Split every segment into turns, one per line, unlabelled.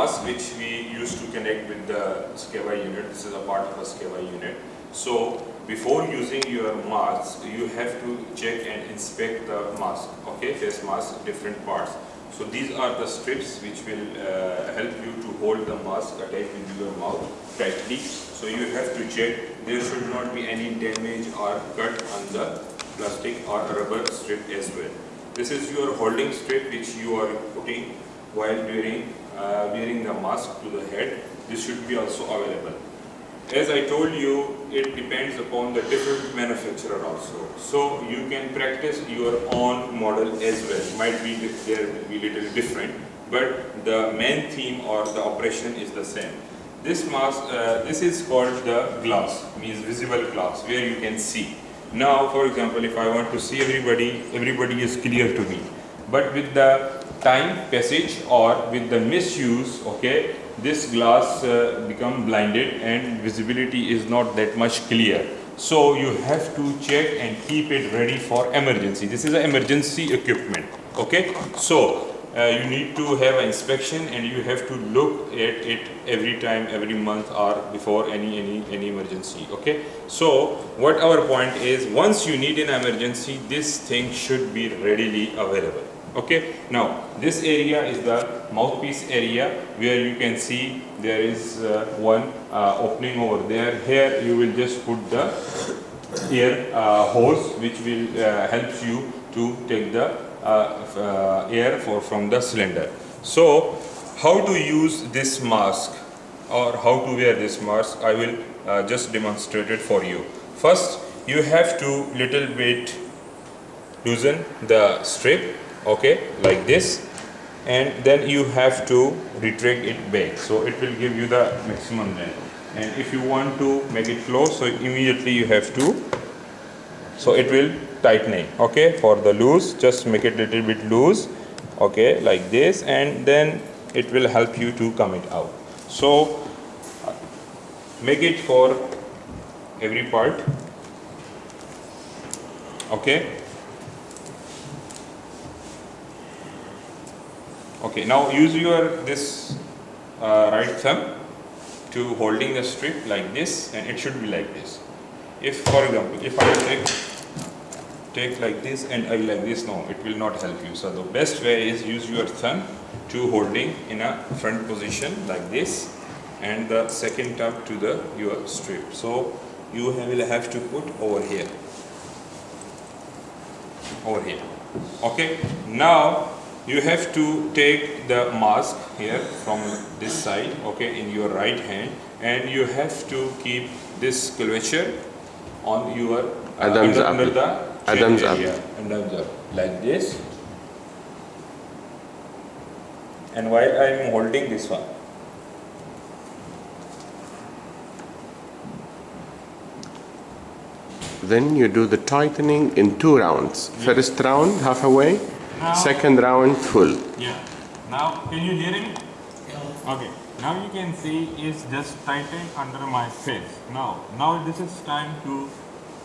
mask which we used to connect with the Scba unit. This is a part of a Scba unit. So before using your mask, you have to check and inspect the mask, okay, face mask, different parts. So these are the strips which will help you to hold the mask attached with your mouth tightly. So you have to check there should not be any damage or cut on the plastic or rubber strip as well. This is your holding strip which you are putting while wearing the mask to the head. This should be also available. As I told you, it depends upon the different manufacturer also. So you can practice your own model as well. Might be there will be little different, but the main theme or the operation is the same. This mask, this is called the glass, means visible glass, where you can see. Now, for example, if I want to see everybody is clear to me. But with the time passage or with the misuse, okay, this glass become blinded and visibility is not that much clear. So you have to check and keep it ready for emergency. This is an emergency equipment, okay. So you need to have an inspection and you have to look at it every time, every month or before any emergency, okay. So what our point is, once you need an emergency, this thing should be readily available. Okay, now this area is the mouthpiece area where you can see there is one opening over there. Here you will just put the air hose which will help you to take the air from the cylinder. So how to use this mask or how to wear this mask, I will just demonstrate it for you. First you have to little bit loosen the strip, okay, like this, and then you have to retract it back, so it will give you the maximum length. And if you want to make it close, so immediately you have to, so it will tightening, okay. For the loose, just make it little bit loose, okay, like this, and then it will help you to come it out. So make it for every part, okay. Okay, now use your this right thumb to holding the strip like this, and it should be like this. If, for example, if I take like this and I like this, no, it will not help you. So the best way is use your thumb to holding in a front position like this, and the second thumb to the your strip. So you will have to put over here, okay. Now you have to take the mask here from this side, okay, in your right hand, and you have to keep this curvature on your under the Adam's area, like this. And while I am holding this one,
then you do the tightening in 2 rounds. Yes. First round halfway. Now, second round full.
Yeah. Now can you hear me? Yeah. Okay. Now you can see it's just tightened under my face. Now this is time to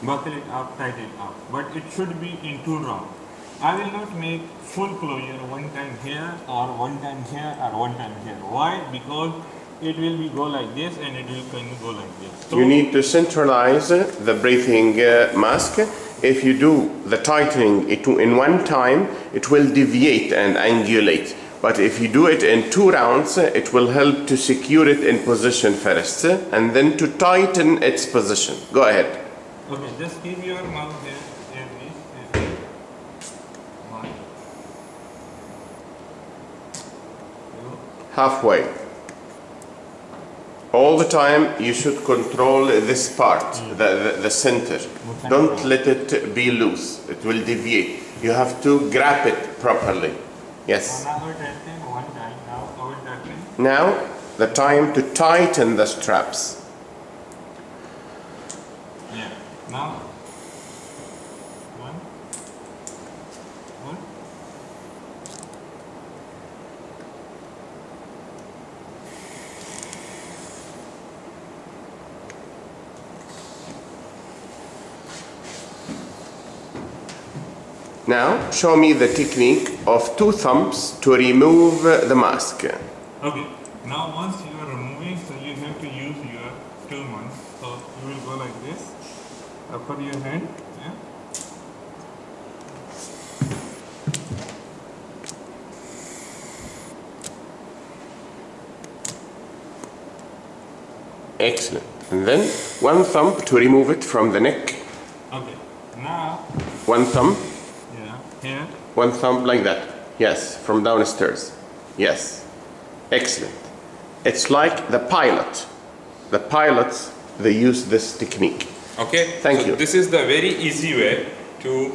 buckle it up, tighten it up. But it should be in 2 rounds. I will not make full closure one time here or one time here or one time here. Why? Because it will be go like this and it will kind of go like this. So
you need to centralize the breathing mask. If you do the tightening in one time, it will deviate and angulate. But if you do it in 2 rounds, it will help to secure it in position first, and then to tighten its position. Go ahead.
Okay, just keep your mouth here.
Halfway. All the time you should control this part, the center. Don't let it be loose. It will deviate. You have to grab it properly. Yes. Now the time to tighten the straps.
Yeah. Now. One.
Now, show me the technique of 2 thumbs to remove the mask.
Okay.
Now once you are removing, so you have to use your tools. So you will go like this, upper your hand. Yeah.
Excellent. And then one thumb to remove it from the neck.
Okay. Now,
One thumb,
yeah, here.
one thumb like that. Yes, from downstairs. Yes. Excellent. It's like the pilot. The pilots, they use this technique.
Okay.
Thank
so
you.
This is the very easy way to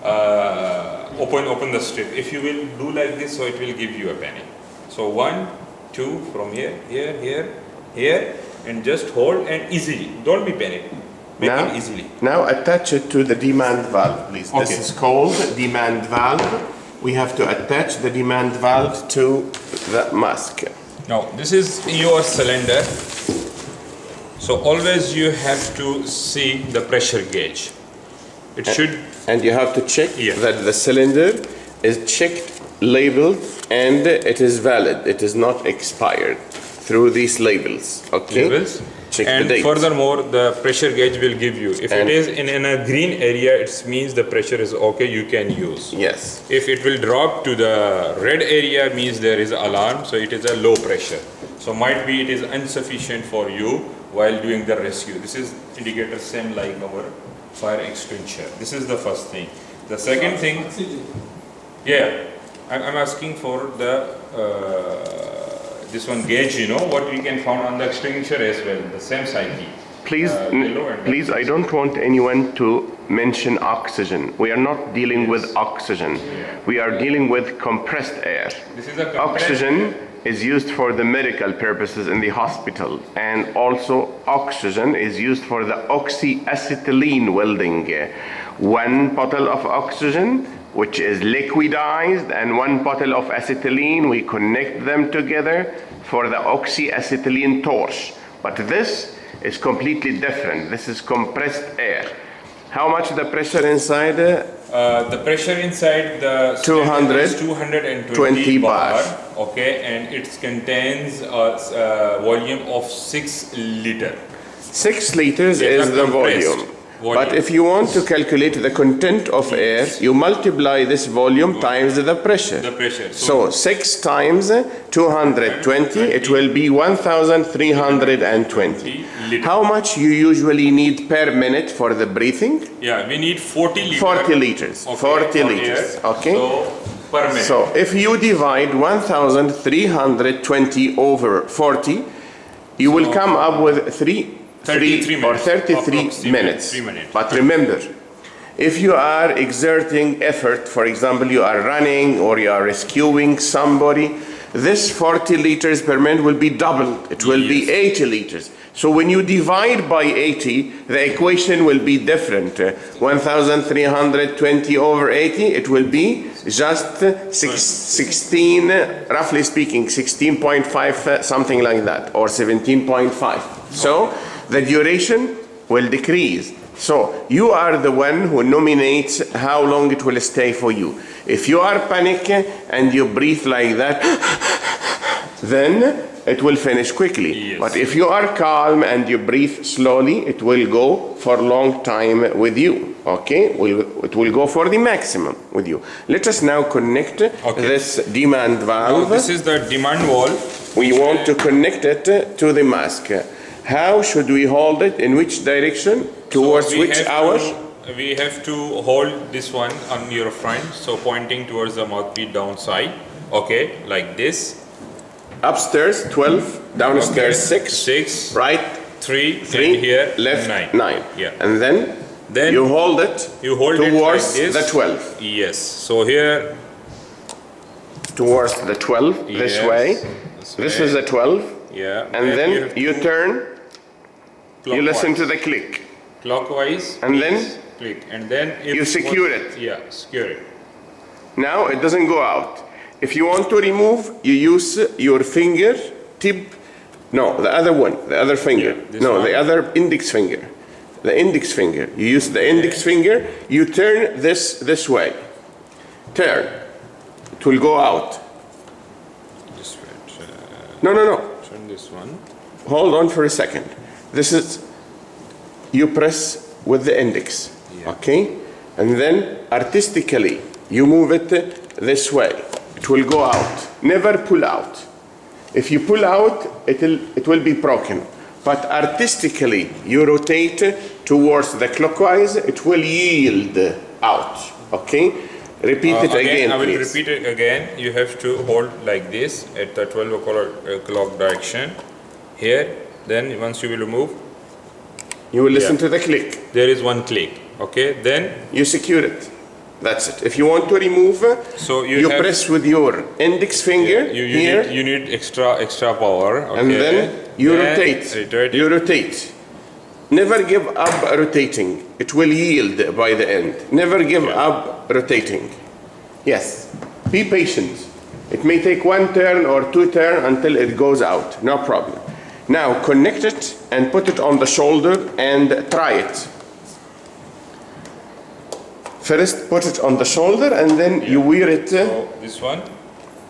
open the strip. If you will do like this, so it will give you a penny. So 1, 2 from here, here, and just hold and easily. Don't be panicked. Make it easily.
Now attach it to the demand valve, please.
Okay.
This is called demand valve. We have to attach the demand valve to the mask.
Now this is your cylinder. So always you have to see the pressure gauge. It should.
And you have to check
Yeah.
that the cylinder is checked, labeled, and it is valid. It is not expired through these labels. Okay.
Labels.
Check
And
the date.
furthermore, the pressure gauge will give you. If
And-
it is in a green area, it means the pressure is okay. You can use.
Yes.
If it will drop to the red area, means there is alarm. So it is a low pressure. So might be it is insufficient for you while doing the rescue. This is indicator same like our fire extinguisher. This is the first thing. The second thing, yeah, I'm asking for the this one gauge. You know what we can found on the extinguisher as well. The same cycle.
Please,
below and
please, I don't want anyone to mention oxygen. We are not dealing with oxygen. We are dealing with compressed air.
This is a compressed
Oxygen is used for the medical purposes in the hospital, and also oxygen is used for the oxyacetylene welding. One bottle of oxygen, which is liquidized, and one bottle of acetylene, we connect them together for the oxyacetylene torch. But this is completely different. This is compressed air. How much the pressure inside?
The pressure inside the
200
is 220
20
bar.
bar.
Okay, and it contains a volume of 6 liter.
6 liters
They
is
are
the
compressed
volume.
volume.
But if you want to calculate the content of air, you multiply this volume times the pressure.
The pressure.
So 6 times 220, it will be 1,320.
Liter.
How much you usually need per minute for the breathing?
Yeah, we need 40 liter.
40 liters.
Okay,
40
for
liters.
air.
Okay.
So per minute.
So if you divide 1,320 over 40, you will come up with
33
or
minutes.
33
Approximately
minutes.
3 minutes.
But remember, if you are exerting effort, for example, you are running or you are rescuing somebody, this 40 liters per minute will be doubled. It will be
Yes.
80 liters. So when you divide by 80, the equation will be different. 1,320 over 80, it will be just 16, roughly speaking, 16.5, something like that, or 17.5. So the duration will decrease. So you are the one who nominates how long it will stay for you. If you are panicking and you breathe like that, then it will finish quickly.
Yes.
But if you are calm and you breathe slowly, it will go for a long time with you. Okay? It will go for the maximum with you. Let us now connect this demand
Now
valve.
this is the demand valve.
We want to connect it to the mask. How should we hold it? In which direction? Towards
So we
which
have
hours?
We have to hold this one on your front, so pointing towards the mouthpiece downside. Okay, like this.
Upstairs 12, downstairs
Okay.
6,
6,
right
3,
3,
and here
left
9.
9.
Yeah.
And then you hold it
hold it
towards
like this.
the 12.
Yes. So here.
Towards the 12 this
Yes,
way. This
way.
is the 12.
Yeah.
And then
have
you
to
turn, you listen to
clockwise.
the click.
Clockwise.
And then
please click. And then if
you secure it.
Yeah, secure it.
Now it doesn't go out. If you want to remove, you use your finger tip. No, the other one, the other finger.
Yeah, this
no,
one.
the other index finger. The index finger. You use the index finger, you turn this way. Turn. It will go out.
Just wait.
No, no, no.
Turn this one.
Hold on for a second. This is, you press with the index,
Yeah.
okay? And then artistically, you move it this way. It will go out. Never pull out. If you pull out, it will be broken. But artistically, you rotate towards the clockwise, it will yield out, okay? Repeat it again,
I will
please.
repeat it again. You have to hold like this at the 12 o'clock direction. Here, then once you will remove,
You will listen
Yeah.
to the click.
there is one click. Okay, then
You secure it. That's it. If you want to remove,
so
you
have,
press with your index finger
you
here,
need extra power. Okay.
and then you
Then
rotate. You rotate. Never give up rotating. It will yield by the end. Never give up rotating. Yes. Be patient. It may take one turn or two turns until it goes out. No problem. Now connect it and put it on the shoulder and try it. First put it on the shoulder and then you wear it.
So this one,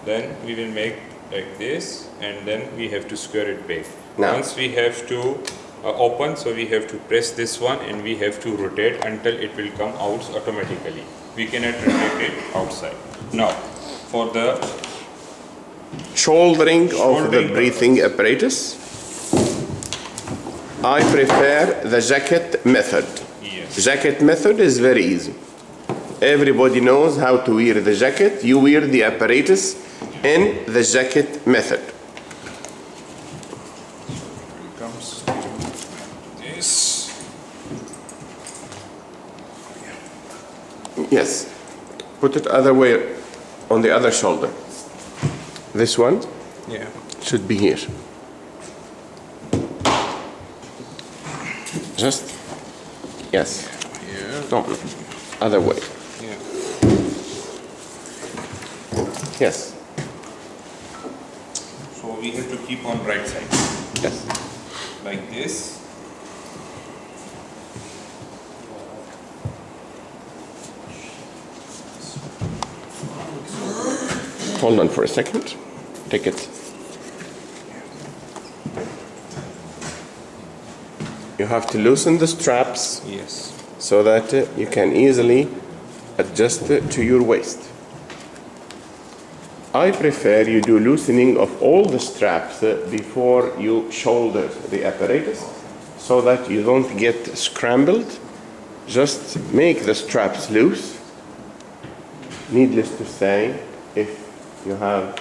then we will make like this, and then we have to square it back.
Now.
Once we have to open, so we have to press this one and we have to rotate until it will come out automatically. We cannot rotate it outside. Now, for the
Shouldering of the
Shouldering
breathing apparatus, I prefer the jacket method.
yes,
Jacket method is very easy. Everybody knows how to wear the jacket. You wear the apparatus in the jacket method.
it comes this.
Yes. Put it other way on the other shoulder. This one
Yeah.
should be here. Just, yes.
Yeah.
No, other way.
Yeah.
Yes.
So we have to keep on right side
Yes.
like this.
Hold on for a second. Take it. You have to loosen the straps
Yes.
so that you can easily adjust it to your waist. I prefer you do loosening of all the straps before you shoulder the apparatus so that you don't get scrambled. Just make the straps loose. Needless to say, if you have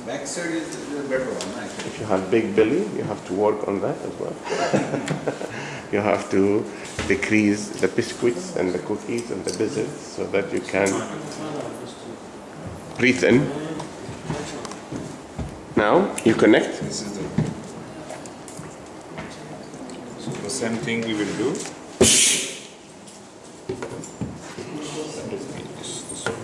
Back side is the better one, actually.
If you have big belly, you have to work on that as well. You have to decrease the biscuits and the cookies and the desserts so that you can breathe in. Now you connect.
This is the. So the same thing we will do. This one.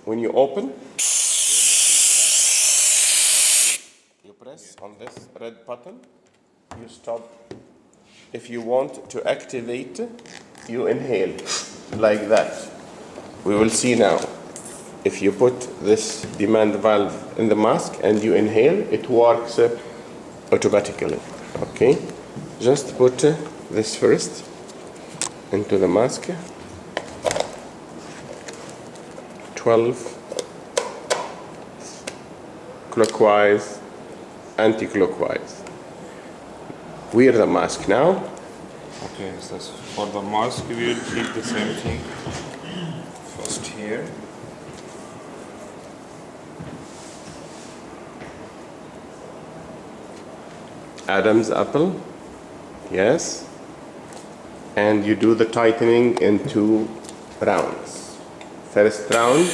When you open, you press on this red button, you stop. If you want to activate, you inhale like that. We will see now. If you put this demand valve in the mask and you inhale, it works automatically. Okay? Just put this first into the mask. 12 clockwise, anti-clockwise. Wear the mask now.
Okay, so for the mask we will keep the same thing. First here.
Adam's apple, yes. And you do the tightening in 2 rounds. First round,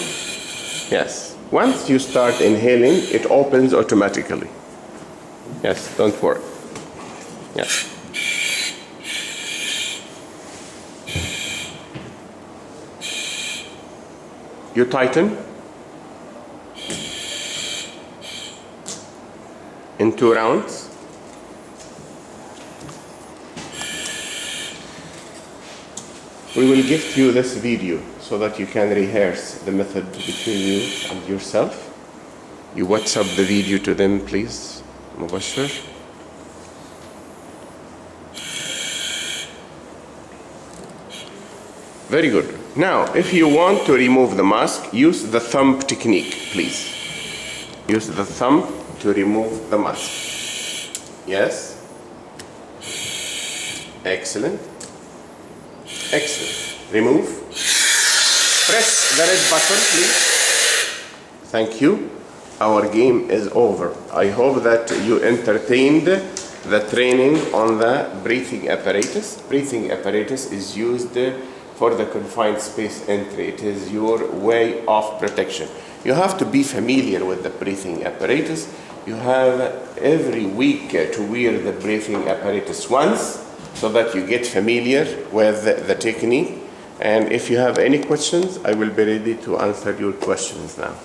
yes. Once you start inhaling, it opens automatically. Yes, don't worry. Yes. You tighten in 2 rounds. We will gift you this video so that you can rehearse the method between you and yourself. You WhatsApp the video to them, please. Mubashir. Very good. Now, if you want to remove the mask, use the thumb technique, please. Use the thumb to remove the mask. Yes? Excellent. Excellent. Remove. Press the red button, please. Thank you. Our game is over. I hope that you entertained the training on the breathing apparatus. Breathing apparatus is used for the confined space entry. It is your way of protection. You have to be familiar with the breathing apparatus. You have every week to wear the breathing apparatus once so that you get familiar with the technique. And if you have any questions, I will be ready to answer your questions now.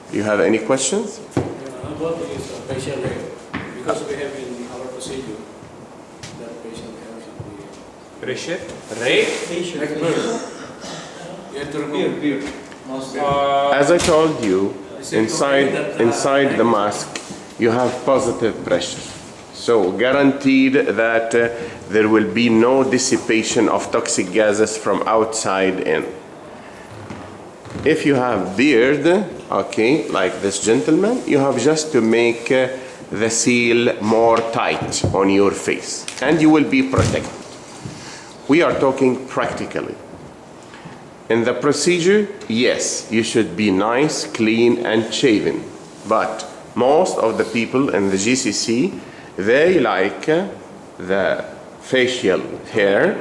Do you have any questions?
About this facial hair, because we have in our procedure that facial hair should be
Pressure? Ray?
like beard. You have to remove beard.
As I told you, inside the mask, you have positive pressure. So guaranteed that there will be no dissipation of toxic gases from outside in. If you have beard, okay, like this gentleman, you have just to make the seal more tight on your face and you will be protected. We are talking practically. In the procedure, yes, you should be nice, clean and shaven. But most of the people in the GCC, they like the facial hair,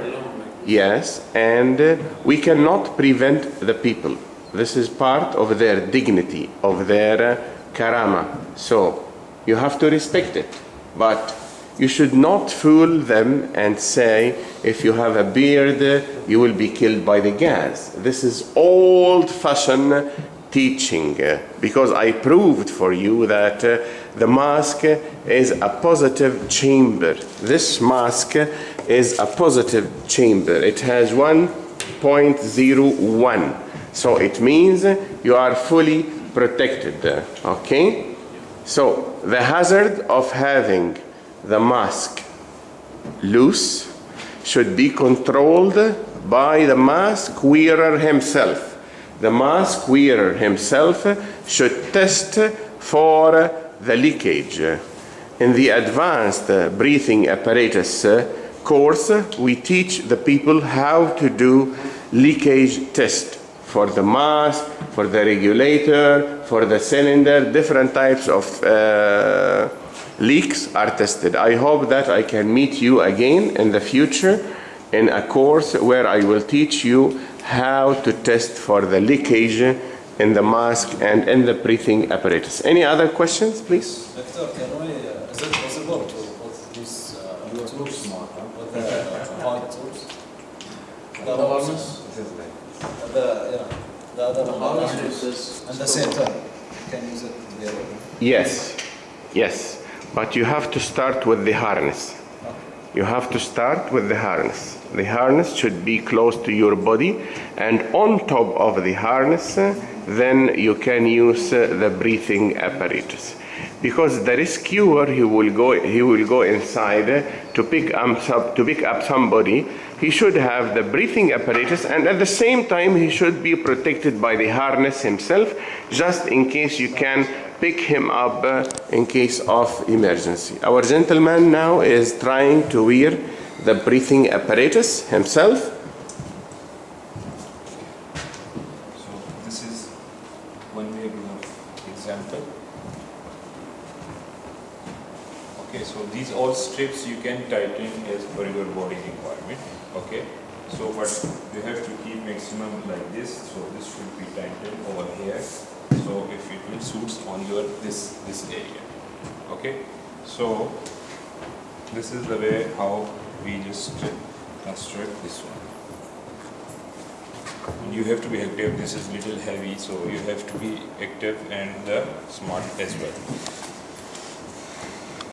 yes, and we cannot prevent the people. This is part of their dignity, of their karama. So you have to respect it. But you should not fool them and say, if you have a beard, you will be killed by the gas. This is old-fashioned teaching, because I proved for you that the mask is a positive chamber. This mask is a positive chamber. It has 1.01. So it means you are fully protected, okay? So the hazard of having the mask loose should be controlled by the mask wearer himself. The mask wearer himself should test for the leakage. In the advanced breathing apparatus course, we teach the people how to do leakage test for the mask, for the regulator, for the cylinder. Different types of leaks are tested. I hope that I can meet you again in the future in a course where I will teach you how to test for the leakage in the mask and in the breathing apparatus. Any other questions, please?
Doctor, is it possible to put these tools with the hard tools?
The harness. The harness is this.
And the same time, you can use it together.
Yes, yes. But you have to start with the harness. You have to start with the harness. The harness should be close to your body, and on top of the harness, then you can use the breathing apparatus. Because the rescuer, he will go inside to pick up somebody. He should have the breathing apparatus, and at the same time, he should be protected by the harness himself, just in case you can pick him up in case of emergency. Our gentleman now is trying to wear the breathing apparatus himself.
So this is one way of example. Okay, so these all strips you can tighten as per your body requirement. Okay, so but you have to keep maximum like this. So this should be tightened over here. So if it will suits on your this area. Okay, so this is the way how we just construct this one. And you have to be active. This is little heavy, so you have to be active and smart as well.